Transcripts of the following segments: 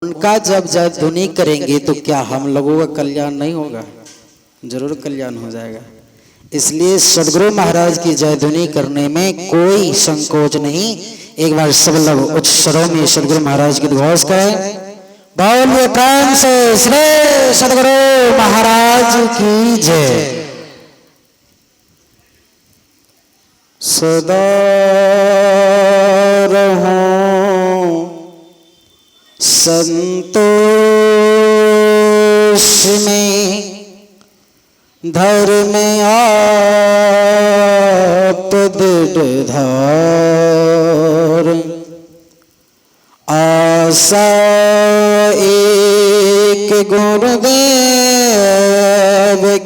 उनका जब जय ध्वनि करेंगे तो क्या हम लोगों का कल्याण नहीं होगा? जरूर कल्याण हो जाएगा। इसलिए सदगुरु महाराज की जय ध्वनि करने में कोई संकोच नहीं। एक बार सब लोग उच्च स्वरों में सदगुरु महाराज की घोष करें। बोलिए प्राण से श्री सदगुरु महाराज की जय। सदा रहो संतोष में, धर्म आप दृढ़ धार, आशा एक गुरुदेव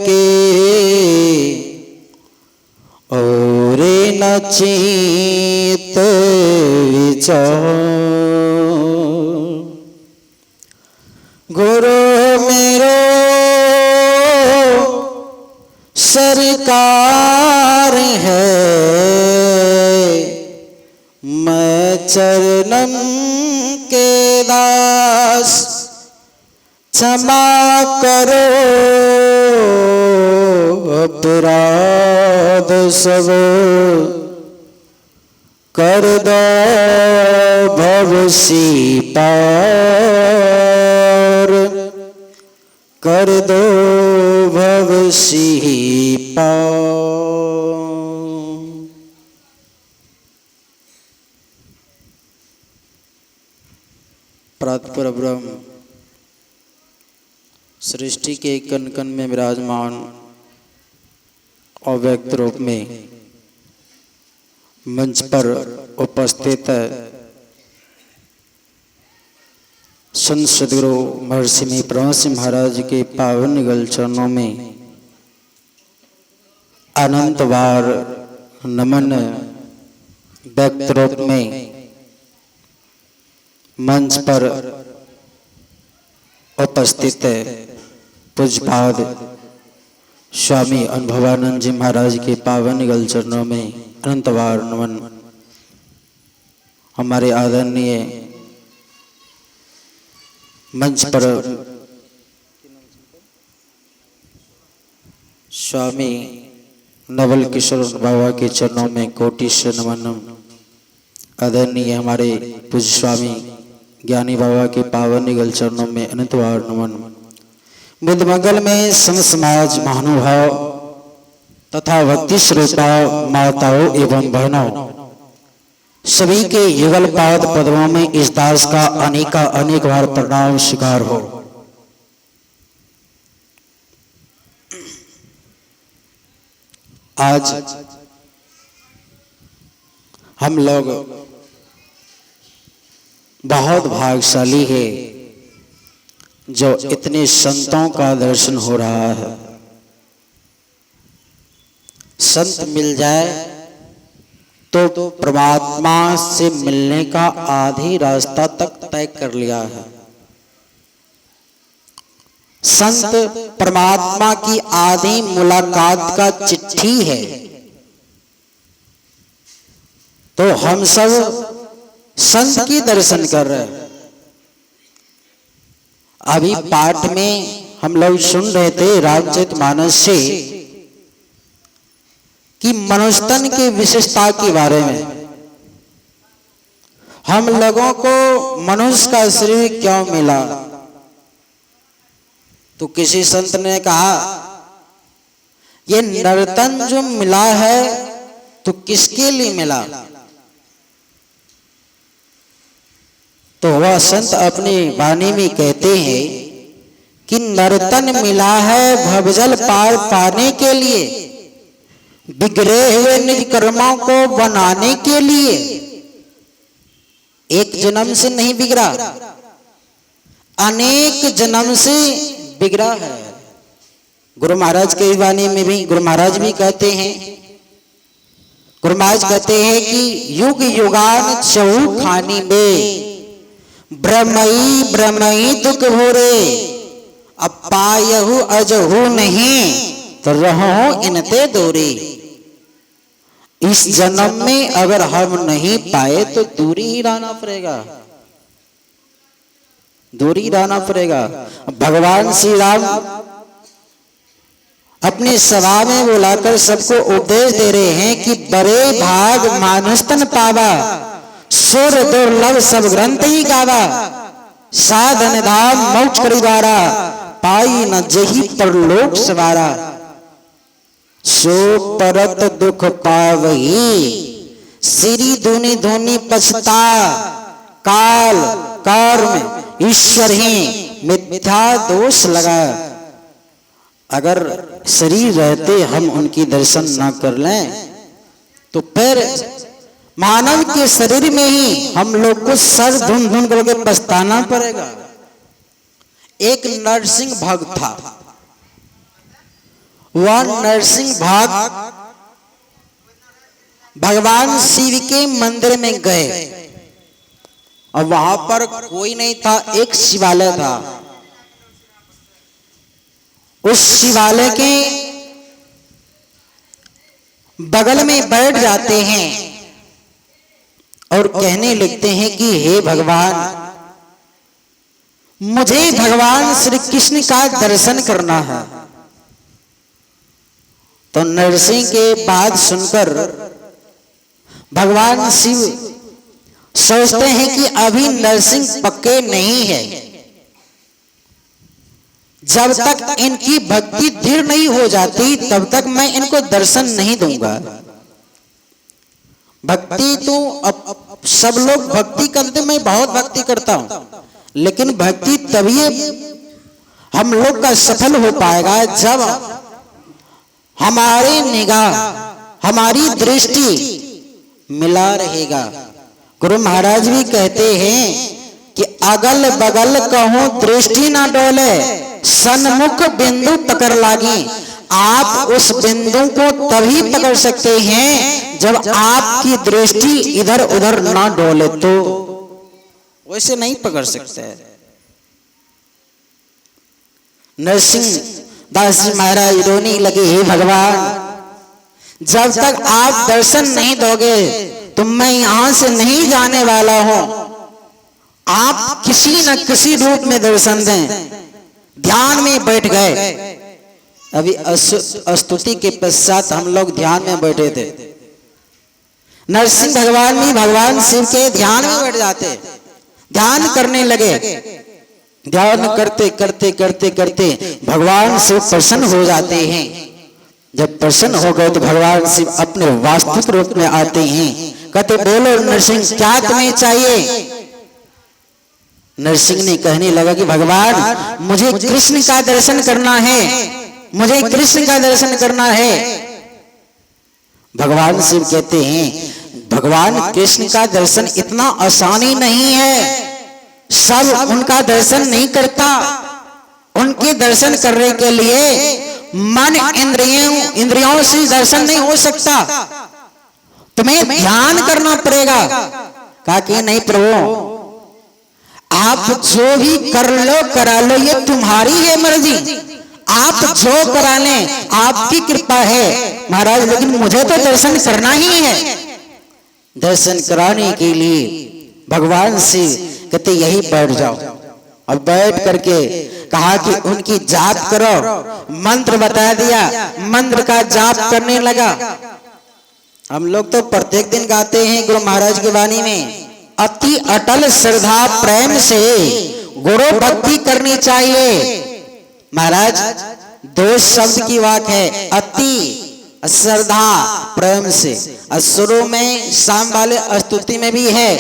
के, और न चित विचार। गुरु मेरो सरकार है, मैं चरणन के दास, क्षमा करो अपराध सब, कर दो भवसी पार, कर दो भवसी पार। प्रातपर ब्रह्म सृष्टि के कण कण में विराजमान अव्यक्त रूप में मंच पर उपस्थित संत सद्गुरु महर्षि में परमहंस महाराज के पावन युगल चरणों में अनंत बार नमन व्यक्त रूप में मंच पर उपस्थित पूज्यपाद स्वामी अनुभवानंद जी महाराज के पावन युगल चरणों में अनंत बार नमन। हमारे आदरणीय मंच पर स्वामी नवल किशोर बाबा के चरणों में कोटि से नमन। आदरणीय हमारे पूज्य स्वामी ज्ञानी बाबा के पावन युगल चरणों में अनंत बार नमन। बुद्ध मंगल में संत समाज महानुभाव तथा भक्ति श्रोता माताओं एवं बहनों सभी के युगल पाद पद्मों में इस दास का अनेक बार प्रणाम स्वीकार हो। आज हम लोग बहुत भाग्यशाली है जो इतने संतों का दर्शन हो रहा है। संत मिल जाए तो परमात्मा से मिलने का आधी रास्ता तक तय कर लिया है। संत परमात्मा की आधी मुलाकात का चिट्ठी है। तो हम सब संत की दर्शन कर रहे हैं। अभी पाठ में हम लोग सुन रहे थे रामचरितमानस से कि मनुष्य की विशेषता के बारे में। हम लोगों को मनुष्य का शरीर क्यों मिला? तो किसी संत ने कहा ये नर्तन जो मिला है तो किसके लिए मिला? तो वह संत अपनी वाणी में कहते हैं कि नर्तन मिला है भवजल पार पाने के लिए, बिगड़े हुए निज कर्मों को बनाने के लिए। एक जन्म से नहीं बिगड़ा, अनेक जन्म से बिगड़ा है। गुरु महाराज के वाणी में भी गुरु महाराज भी कहते हैं, गुरु महाराज कहते हैं कि युग युगान चहु खानी में, ब्रह्मई ब्रह्मई दुख हो रे, अब पायहु अजहु नहीं, तो रहो इनते दूरी। इस जन्म में अगर हम नहीं पाए तो दूरी ही रहना पड़ेगा। दूरी रहना पड़ेगा। भगवान श्री राम अपने सभा में बुलाकर सबको उपदेश दे रहे हैं कि बड़े भाग मानुष तन पावा, सुर दुर्लभ सब ग्रंथ ही गावा, साधन धाम मोक्ष करिवारा, पाई न जही परलोक सवारा। सो परत दुख पावही, श्री धुनि धुनि पछता, काल कर्म ईश्वर ही मिथ्या दोष लगा। अगर शरीर रहते हम उनकी दर्शन ना कर लें तो फिर मानव के शरीर में ही हम लोग को सर धुन धुन करके पछताना पड़ेगा। एक नरसिंह भक्त था, वह नरसिंह भक्त भगवान शिव के मंदिर में गए और वहां पर कोई नहीं था, एक शिवालय था। उस शिवालय के बगल में बैठ जाते हैं और कहने लगते हैं कि हे भगवान, मुझे भगवान श्री कृष्ण का दर्शन करना है। तो नरसिंह के बात सुनकर भगवान शिव सोचते हैं कि अभी नरसिंह पक्के नहीं है, जब तक इनकी भक्ति दृढ़ नहीं हो जाती तब तक मैं इनको दर्शन नहीं दूंगा। भक्ति तो अब सब लोग भक्ति करते, मैं बहुत भक्ति करता हूं, लेकिन भक्ति तभी हम लोग का सफल हो पाएगा जब हमारी निगाह, हमारी दृष्टि मिला रहेगा। गुरु महाराज भी कहते हैं कि अगल बगल कहूं दृष्टि ना डोले, सन्मुख बिंदु पकड़ लागी। आप उस बिंदु को तभी पकड़ सकते हैं जब आपकी दृष्टि इधर उधर ना डोले, तो वैसे नहीं पकड़ सकते। नरसिंह दास जी महाराज रोने लगे, हे भगवान, जब तक आप दर्शन नहीं दोगे तो मैं यहां से नहीं जाने वाला हूं। आप किसी न किसी रूप में दर्शन दें। ध्यान में बैठ गए। अभी स्तुति के पश्चात हम लोग ध्यान में बैठे थे। नरसिंह भगवान भी भगवान शिव के ध्यान में बैठ जाते, ध्यान करने लगे। ध्यान करते करते करते करते भगवान शिव प्रसन्न हो जाते हैं। जब प्रसन्न हो गए तो भगवान शिव अपने वास्तविक रूप में आते हैं। कहते, बोलो नरसिंह, क्या तुम्हें चाहिए? नरसिंह ने कहने लगा कि भगवान, मुझे कृष्ण का दर्शन करना है, मुझे कृष्ण का दर्शन करना है। भगवान शिव कहते हैं, भगवान कृष्ण का दर्शन इतना आसानी नहीं है, सब उनका दर्शन नहीं करता। उनके दर्शन करने के लिए मन इंद्रियों से दर्शन नहीं हो सकता, तुम्हें ध्यान करना पड़ेगा। कहा कि नहीं प्रभु, आप जो भी कर लो करा लो, ये तुम्हारी है मर्जी, आप जो करा लें आपकी कृपा है महाराज, लेकिन मुझे तो दर्शन करना ही है। दर्शन कराने के लिए भगवान से कहते यही बैठ जाओ। अब बैठ करके कहा कि उनकी जाप करो, मंत्र बता दिया, मंत्र का जाप करने लगा। हम लोग तो प्रत्येक दिन गाते हैं गुरु महाराज की वाणी में, अति अटल श्रद्धा प्रेम से गुरु भक्ति करनी चाहिए। महाराज दो शब्द की बात है, अति श्रद्धा प्रेम से। शुरू में शाम वाले स्तुति में भी है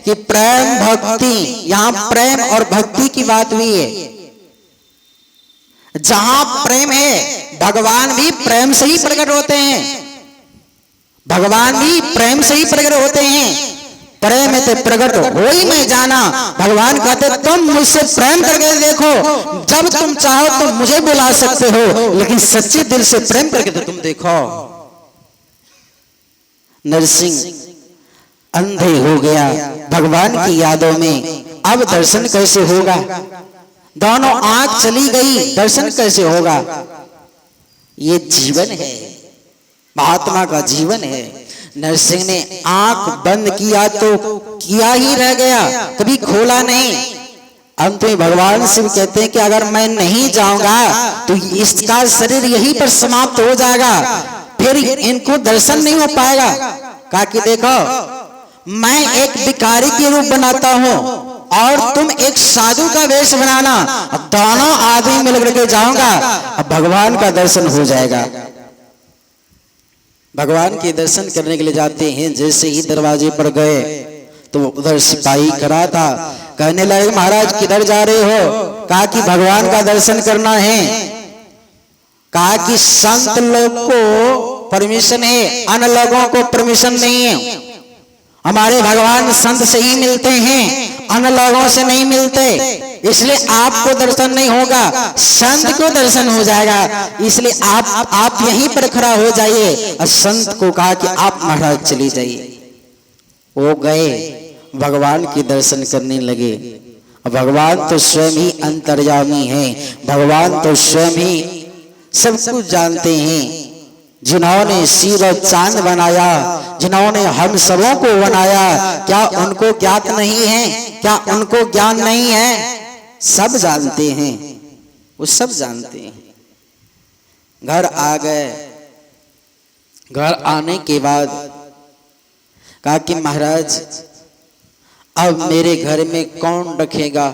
कि प्रेम भक्ति, यहाँ प्रेम और भक्ति की बात हुई है। जहां प्रेम है भगवान भी प्रेम से ही प्रकट होते हैं, भगवान भी प्रेम से ही प्रकट होते हैं। प्रेम से प्रकट हो ही मैं जाना। भगवान कहते तुम मुझसे प्रेम करके देखो, जब तुम चाहो तो मुझे बुला सकते हो, लेकिन सच्चे दिल से प्रेम करके तो तुम देखो। नरसिंह अंधे हो गया भगवान की यादों में। अब दर्शन कैसे होगा? दोनों आंख चली गई, दर्शन कैसे होगा? ये जीवन है, महात्मा का जीवन है। नरसिंह ने आंख बंद किया तो किया ही रह गया, कभी खोला नहीं। अंत में भगवान शिव कहते हैं कि अगर मैं नहीं जाऊंगा तो इसका शरीर यहीं पर समाप्त हो जाएगा, फिर इनको दर्शन नहीं हो पाएगा। कहा कि देखो मैं एक भिखारी के रूप बनाता हूं और तुम एक साधु का वेश बनाना, दोनों आदमी मिलकर के जाऊंगा, अब भगवान का दर्शन हो जाएगा। भगवान के दर्शन करने के लिए जाते हैं, जैसे ही दरवाजे पर गए तो उधर सिपाही खड़ा था। कहने लगे महाराज किधर जा रहे हो? कहा कि भगवान का दर्शन करना है। कहा कि संत लोग को परमिशन है, अन्य लोगों को परमिशन नहीं है। हमारे भगवान संत से ही मिलते हैं, अन्य लोगों से नहीं मिलते, इसलिए आपको दर्शन नहीं होगा, संत को दर्शन हो जाएगा, इसलिए आप यहीं पर खड़ा हो जाइए। और संत को कहा कि आप महाराज चली जाइए। वो गए, भगवान के दर्शन करने लगे। भगवान तो स्वयं ही अंतर्यामी है, भगवान तो स्वयं ही सब कुछ जानते हैं। जिन्होंने सूरज चांद बनाया, जिन्होंने हम सबों को बनाया, क्या उनको ज्ञात नहीं है? क्या उनको ज्ञान नहीं है? सब जानते हैं, वो सब जानते हैं। घर आ गए, घर आने के बाद कहा कि महाराज अब मेरे घर में कौन रखेगा?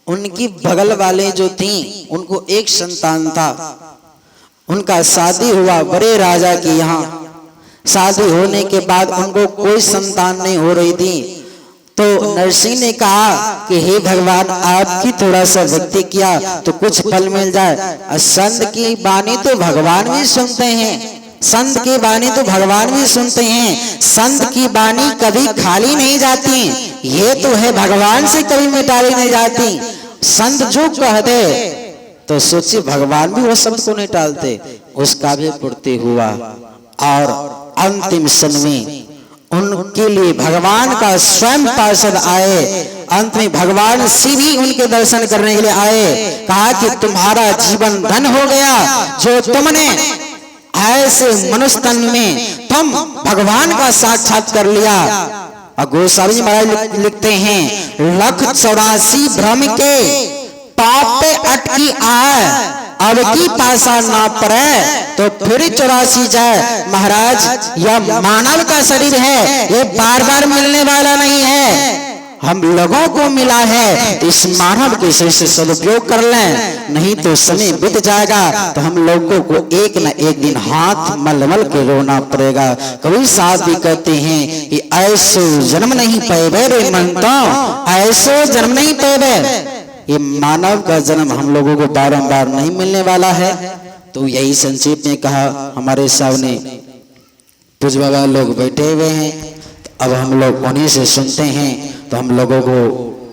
उनकी बगल वाले जो थी उनको एक संतान था, उनका शादी हुआ बड़े राजा के यहाँ। शादी होने के बाद उनको कोई संतान नहीं हो रही थी, तो नरसिंह ने कहा कि हे भगवान आपकी थोड़ा सा भक्ति किया तो कुछ फल मिल जाए। संत की वाणी तो भगवान भी सुनते हैं, संत की वाणी तो भगवान भी सुनते हैं, संत की वाणी कभी खाली नहीं जाती, ये तो है भगवान से कभी मिटाई नहीं जाती। संत जो कह दे तो सोचिए भगवान भी वो शब्द को नहीं टालते। उसका भी पूर्ति हुआ और अंतिम समय में उनके लिए भगवान का स्वयं पार्षद आए। अंत में भगवान शिव ही उनके दर्शन करने के लिए आए। कहा कि तुम्हारा जीवन धन हो गया, जो तुमने ऐसे मनुष्य तन में तुम भगवान का साक्षात कर लिया। और गोस्वामी जी महाराज लिखते हैं 184 भ्रम के पाप पे अटकी आए, अब की पासा ना पड़े तो फिर 84 जाए। महाराज यह मानव का शरीर है, ये बार बार मिलने वाला नहीं है, हम लोगों को मिला है, तो इस मानव के शरीर से सदुपयोग कर लें, नहीं तो समय बीत जाएगा तो हम लोगों को एक न एक दिन हाथ मल मल के रोना पड़ेगा। कभी साथ भी कहते हैं कि ऐसो जन्म नहीं पाए रे मनता, ऐसो जन्म नहीं पाए। ये मानव का जन्म हम लोगों को बारंबार नहीं मिलने वाला है। तो यही संक्षेप में कहा। हमारे सामने पूज्य बाबा लोग बैठे हुए हैं, तो अब हम लोग उन्हीं से सुनते हैं तो हम लोगों को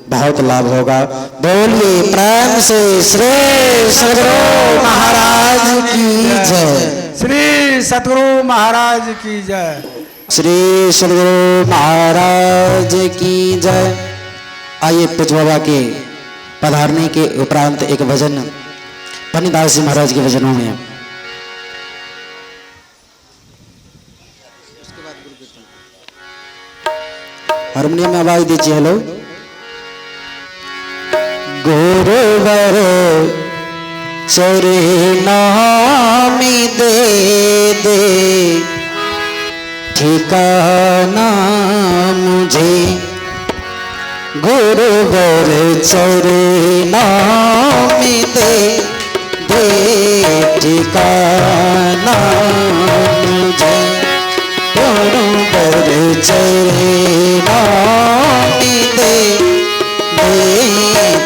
बहुत लाभ होगा। बोलिए प्रेम से श्री सद्गुरु महाराज की जय, श्री सद्गुरु महाराज की जय, श्री सद्गुरु महाराज की जय। आइए पूज्य बाबा के पधारने के उपरांत एक भजन पन्नीदास जी महाराज के भजनों में हारमोनियम में आवाज दीजिए। हेलो। गुरुवर चरनामी दे दे ठिकाना मुझे, गुरुवर चरनामी दे दे ठिकाना मुझे, गुरुवर चरनामी दे दे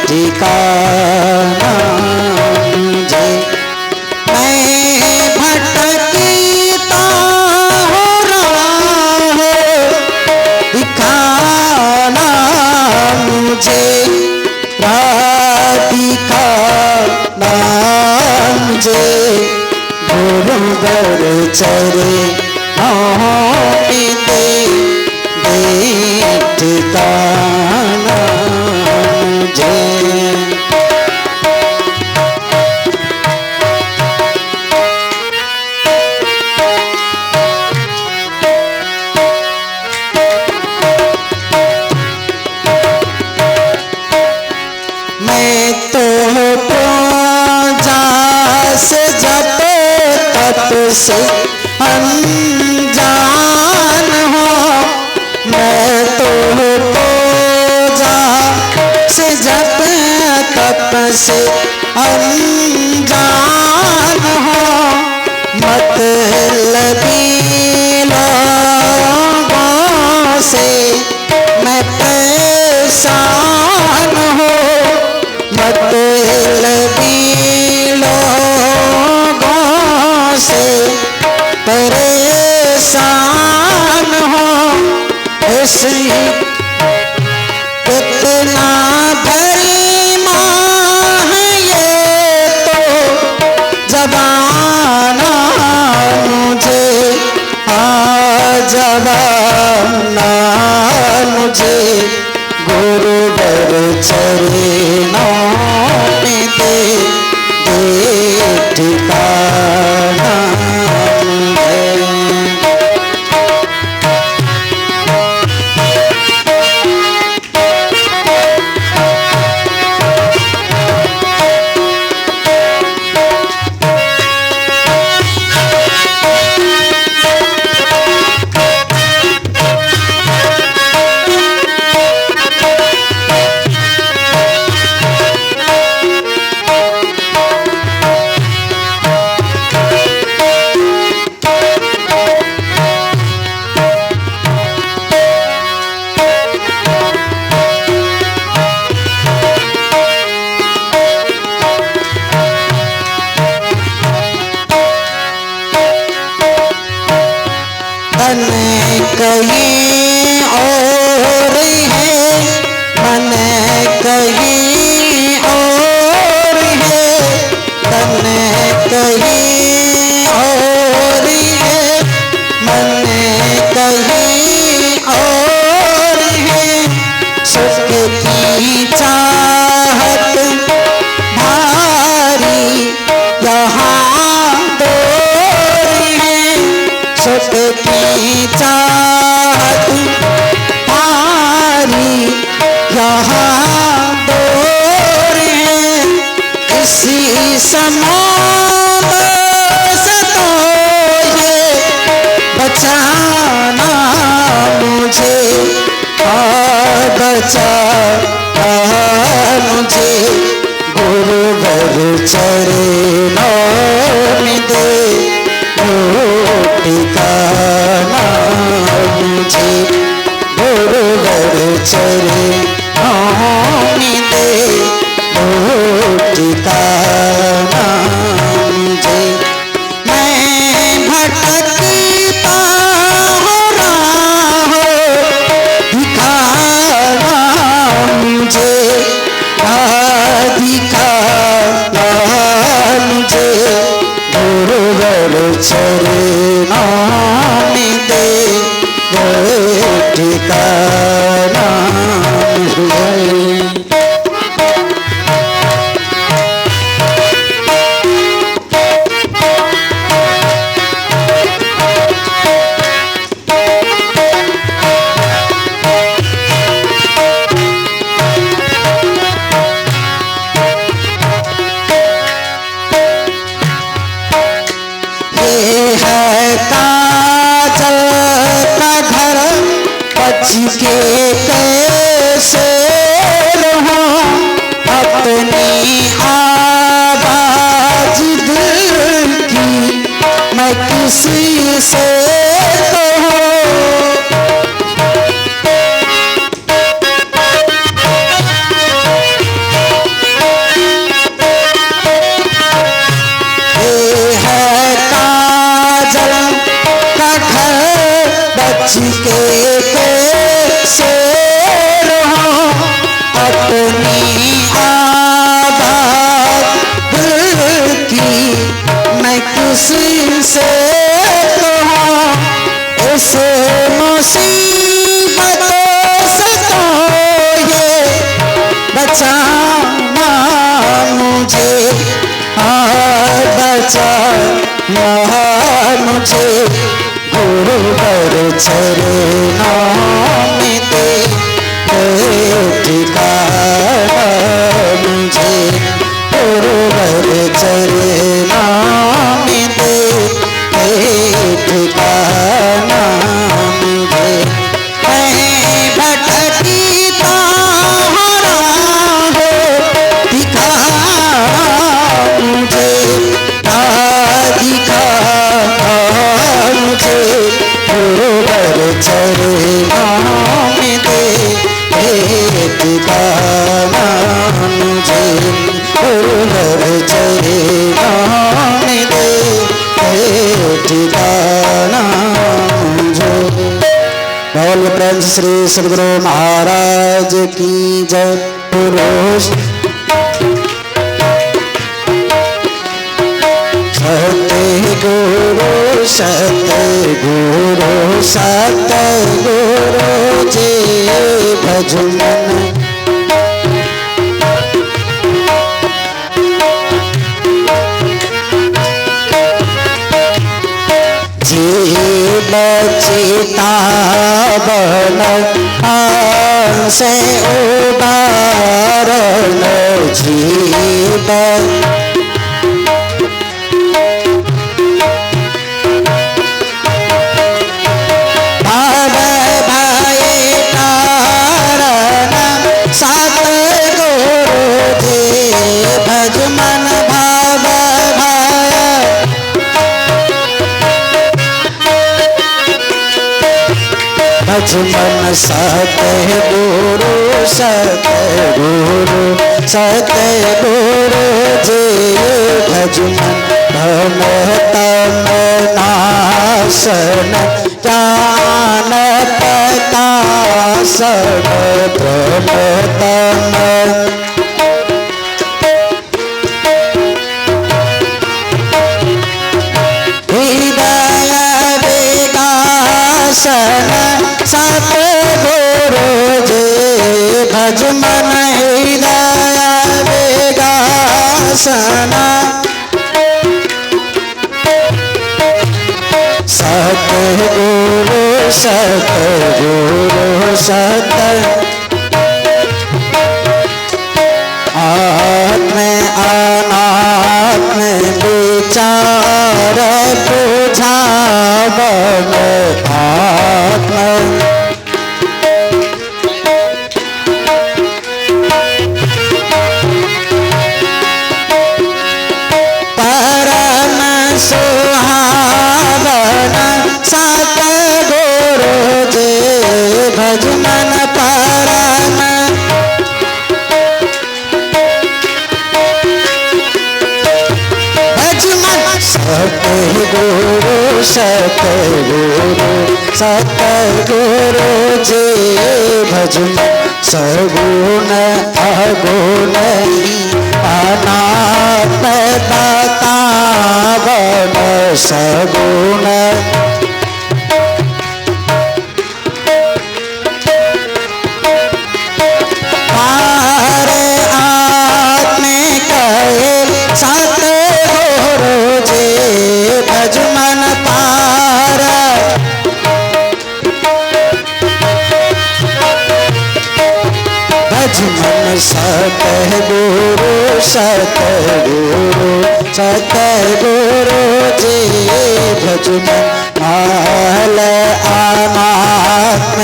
ठिकाना मुझे। मैं भटकता हो रहा हूँ, दिखाना मुझे, दिखाना मुझे, गुरुवर चरनामी दे दे ठिकाना मुझे। तो पूजा से जप तप से अनजान हूँ। मैं तो पूजा से जप तप से अनजान हूँ। मतलबी लोगों से मैं परेशान हूँ। मतलबी लोगों से परेशान हूँ। इसलिए कितना भरी माँ है ये तो जबाना मुझे जबाना मुझे गुरुवर चरणों में दे ठिकाना मुझे। कहीं और है मन कहीं और है तन कहीं और है मन कहीं और है। सुख की चाहत भारी यहाँ दूर है। सुख की चाहत भारी यहाँ दूर है। इसी समुद्र से तो ये बचाना मुझे बचाना मुझे गुरुवर चरणों में दे ठिकाना मुझे गुरुवर चरणों में दे ठिकाना मुझे। मैं भटकता हूँ राहों दिखाना मुझे दिखाना मुझे गुरुवर चरणों में दे ठिकाना मुझे। के कैसे रहूं अपनी आवाज दिल की मैं किसी से कहूं। ये है काजल का घर बच के कैसे रहूं अपनी आवाज दिल की मैं किसी से कहूं। इस मुसीबतों से तो ये बचाना मुझे बचाना मुझे गुरुवर चरणों में दे ठिकाना मुझे गुरुवर चरणों में दे ठिकाना मुझे। मैं भटकता हो दिखा मुझे, दिखा मुझे गुरुवर चरणों में दे ठिकाना मुझे, गुरुवर चरणों में दे ठिकाना मुझे। बोल प्रेम श्री सद्गुरु महाराज की जय। पुरुष सतगुरु सतगुरु सतगुरु जी भजमन, जीव चितावन से उबारण, जीव भाव भाई तारण सतगुरु जी भजमन, भाव भाई भजमन सतगुरु सतगुरु सतगुरु जी भजमन, भ्रम तम नाशन ज्ञान प्रकाशन, भ्रम तम हृदय विकासन सतगुरु जी भजमन, हृदय विकासन सतगुरु सतगुरु सत आत्म अनात्म विचार बुझावन, आत्म परम सुहावन सतगुरु जी भजमन, परम भजमन सतगुरु सतगुरु सतगुरु जी भजमन, सगुण अगुण अनात्म दातावन, सगुण आत्मिक सतगुरु जी भजमन, पार भजमन सतगुरु सतगुरु सतगुरु जी भजमन, माल अनात्म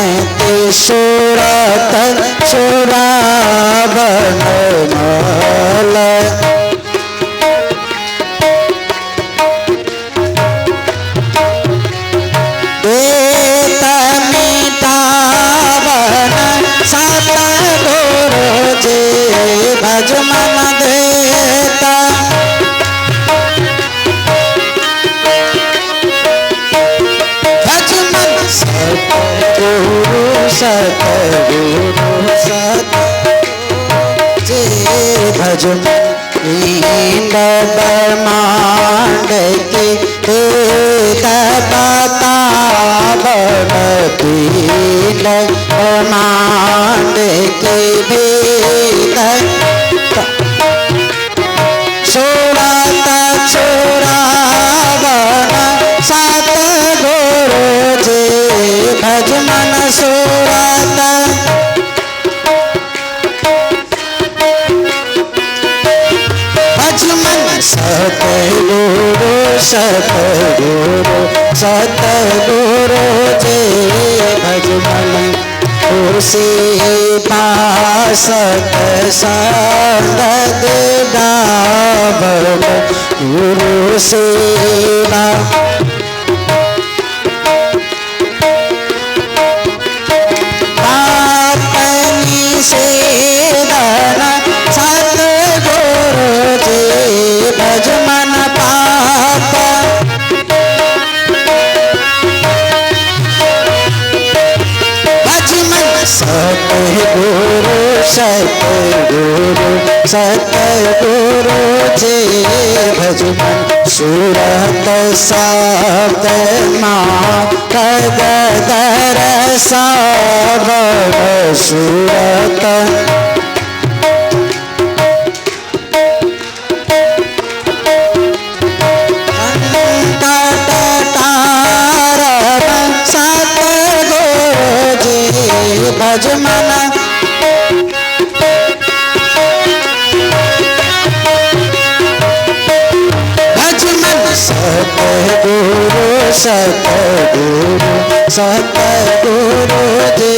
सुरत सुरावन, माल देत मिटावन सतगुरु जी भजमन, देता भजमन सतगुरु सतगुरु सतगुरु जी भजमन, नींद ब्रह्मांड की भेद बतावन, नींद ब्रह्मांड की भेद सुरत सुरावन सतगुरु जी भजमन, सुरत भजमन सतगुरु सतगुरु सतगुरु जे भज मन तुलसी पासत संगत डाबर गुरु सेवा अपनी सेवन सतगुरु जी भज मन पाप भज मन सतगुरु सतगुरु सतगुरु जी भज मन सूरत शब्द माँ कदर सावर सूरत भज मन भज मन सतगुरु सतगुरु सतगुरु जी